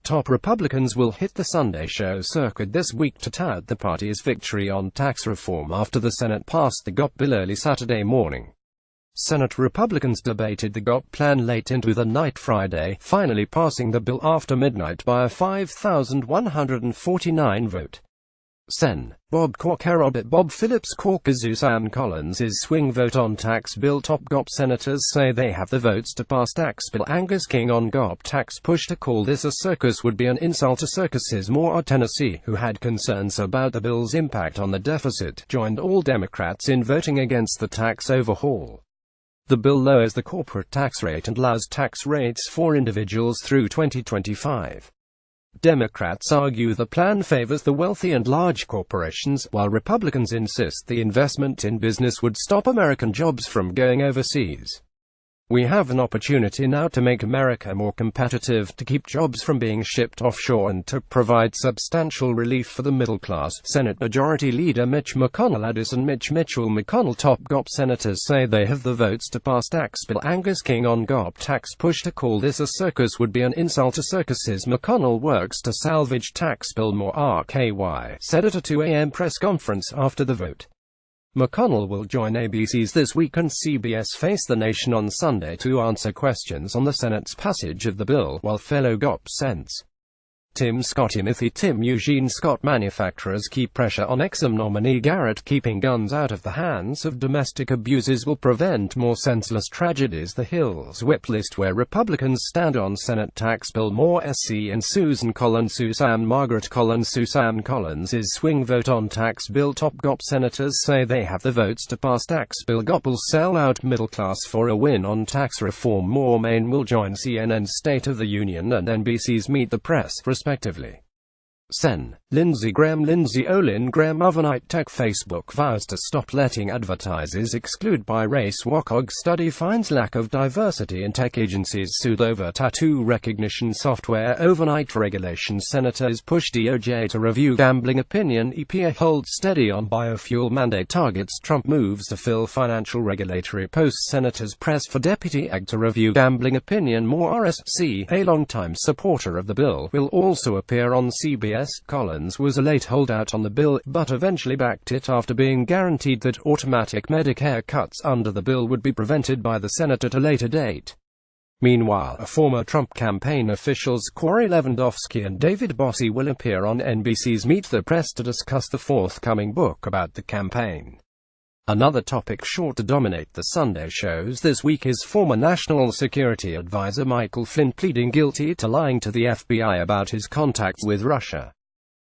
Top Republicans will hit the Sunday show circuit this week to tout the party's victory on tax reform after the Senate passed the GOP bill early Saturday morning. Senate Republicans debated the GOP plan late into the night Friday, finally passing the bill after midnight by a 5,149 vote. Sen. Bob Corker, Robert Bob Phillips Corker, Suzanne Collins' swing vote on tax bill. Top GOP senators say they have the votes to pass tax bill. Angus King on GOP tax push. To call this a circus would be an insult to circuses. More. Tennessee, who had concerns about the bill's impact on the deficit, joined all Democrats in voting against the tax overhaul. The bill lowers the corporate tax rate and allows tax rates for individuals through 2025. Democrats argue the plan favors the wealthy and large corporations, while Republicans insist the investment in business would stop American jobs from going overseas. We have an opportunity now to make America more competitive, to keep jobs from being shipped offshore, and to provide substantial relief for the middle class. Senate Majority Leader Mitch McConnell. Addison Mitch Mitchell McConnell. Top GOP senators say they have the votes to pass tax bill. Angus King on GOP tax push. To call this a circus would be an insult to circuses. McConnell works to salvage tax bill. More. RKY said at a 2 a.m. press conference after the vote. McConnell will join ABC's This Week and CBS Face the Nation on Sunday to answer questions on the Senate's passage of the bill, while fellow GOP Sens. Tim Scott. Timothy Tim Eugene Scott. Manufacturers keep pressure on Exum nominee Garrett. Keeping guns out of the hands of domestic abusers will prevent more senseless tragedies. The Hill's whip list where Republicans stand on Senate tax bill. More. SC and Susan Collins. Suzanne Margaret Collins. Suzanne Collins' swing vote on tax bill. Top GOP senators say they have the votes to pass tax bill. GOP will sell out middle class for a win on tax reform. More. Maine will join CNN's State of the Union and NBC's Meet the Press, respectively. Sen. Lindsey Graham. Lindsey Olin Graham. Overnight tech. Facebook vows to stop letting advertisers exclude by race. WCAG study finds lack of diversity in tech. Agencies sued over tattoo recognition software. Overnight regulation. Senators push DOJ to review gambling opinion. EPA holds steady on biofuel mandate. Targets Trump moves to fill financial regulatory posts. Senators press for Deputy Ag to review gambling opinion. More. RSC, a longtime supporter of the bill, will also appear on CBS. Collins was a late holdout on the bill, but eventually backed it after being guaranteed that automatic Medicare cuts under the bill would be prevented by the Senate at a later date. Meanwhile, former Trump campaign officials Corey Lewandowski and David Bossie will appear on NBC's Meet the Press to discuss the forthcoming book about the campaign. Another topic sure to dominate the Sunday shows this week is former National Security Advisor Michael Flynn pleading guilty to lying to the FBI about his contacts with Russia.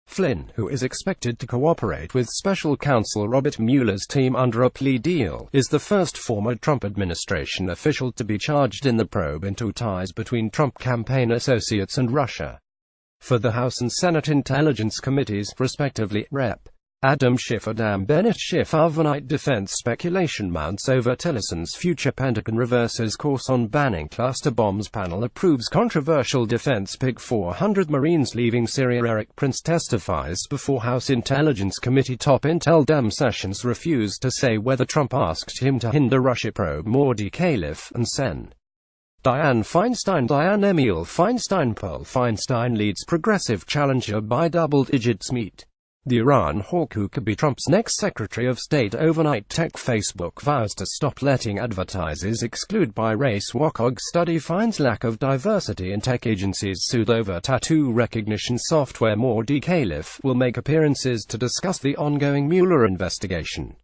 Flynn, who is expected to cooperate with Special Counsel Robert Mueller's team under a plea deal, is the first former Trump administration official to be charged in the probe into ties between Trump campaign associates and Russia. For the House and Senate Intelligence Committees, respectively, Rep. Adam Schiff. Adam Bennett Schiff. Overnight defense speculation mounts over Tillerson's future. Pentagon reverses course on banning cluster bombs. Panel approves controversial defense pick. 400 Marines leaving Syria. Eric Prince testifies before House Intelligence Committee. Top Intel. Dem Sessions refused to say whether Trump asked him to hinder Russia probe. More. Caliph and Sen. Dianne Feinstein. Dianne Emile Feinstein. Pearl Feinstein leads progressive challenger by double digits. Meet the Iran hawk who could be Trump's next Secretary of State. Overnight tech. Facebook vows to stop letting advertisers exclude by race. WCAG study finds lack of diversity in tech. Agencies sued over tattoo recognition software. More. Caliph will make appearances to discuss the ongoing Mueller investigation.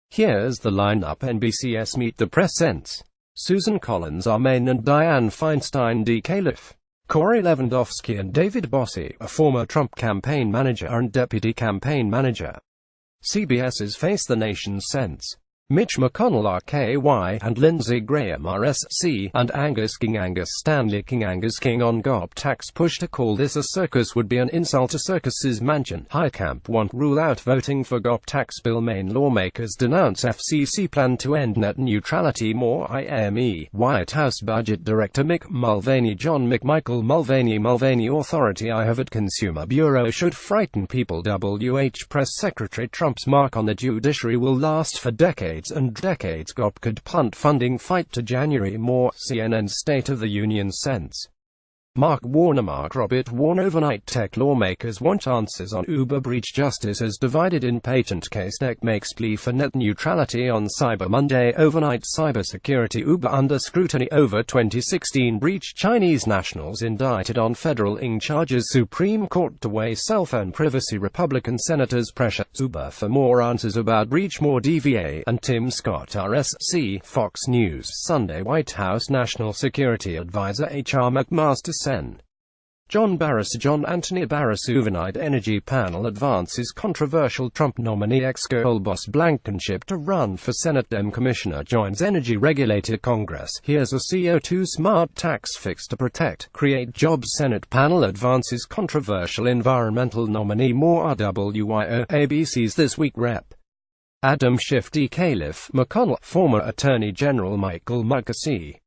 Here's the lineup. NBC's Meet the Press. Sense. Susan Collins, Maine and Dianne Feinstein. Caliph. Corey Lewandowski and David Bossie, a former Trump campaign manager and deputy campaign manager. CBS's Face the Nation. Sense. Mitch McConnell RKY and Lindsey Graham RSC, and Angus King. Angus Stanley King. Angus King on GOP tax push. To call this a circus would be an insult to circuses. Manchin. Heitkamp want rule out voting for GOP tax bill. Maine lawmakers denounce FCC plan to end net neutrality. More. IME. White House Budget Director Mick Mulvaney. John McMichael Mulvaney. Mulvaney Authority I have at Consumer Bureau should frighten people. WH Press Secretary Trump's mark on the judiciary will last for decades and decades. GOP could punt funding fight to January. More. CNN's State of the Union. Sense. Mark Robert Warner. Overnight tech lawmakers want answers on Uber breach. Justice has divided in patent case. Tech makes plea for net neutrality on Cyber Monday. Overnight cybersecurity. Uber under scrutiny over 2016 breach. Chinese nationals indicted on federal charges. Supreme Court to weigh cell phone privacy. Republican senators pressure Uber for more answers about breach. More DVA and Tim Scott RSC. Fox News Sunday. White House National Security Advisor H.R. McMaster. John Anthony Barrass. Overnight energy panel advances controversial Trump nominee ex-girl boss Blankenship to run for Senate. Dem commissioner joins energy regulator Congress. Here's a CO2 smart tax fix to protect, create jobs. Senate panel advances controversial environmental nominee. More RWYO. ABC's This Week. Rep. Adam Schiff. D. Caliph McConnell. Former Attorney General Michael Mukasey.